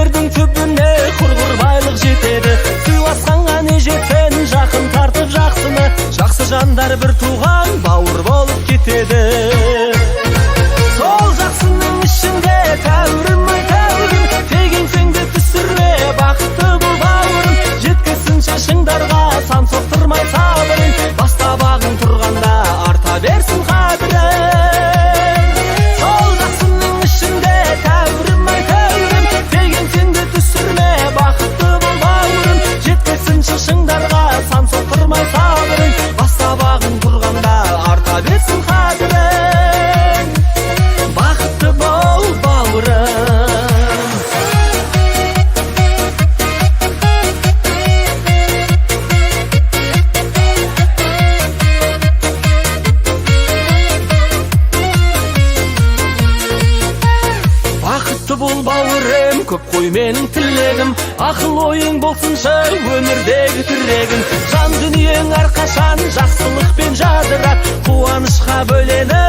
Теңіздердің түбіне құрғыр байлық жетеді. Сыйласқанға не жетсін, жақын тартып жақсыны. Жақсы жандар бір туған бауыр болып кетеді. Сол жақсының ішінде тәуірім ай тәуірім, тегенсең де түсірме бақытты бұл бауырым. Жеткізсінші шыңдарға сан соқтырмай сабырын, бастабағың тұрғанда арта берсін қадірін. Сол жақсының ішінде тәуірім ай тәуірім, тегенсең де түсірме бақытты бұл бауырым. Жеткізсінші шыңдарға сан соқтырмай сабырын, бастабағың тұрғанда арта берсін қадірін. Бақытты бол бауырым. Бақытты бол бауырым, көп қой менің тілегім. Ақыл ойың болсыншы өмірдегі тірегің. Жан дүниең әрқашан жақсылықпен жадырап, қуанышқа бөленіп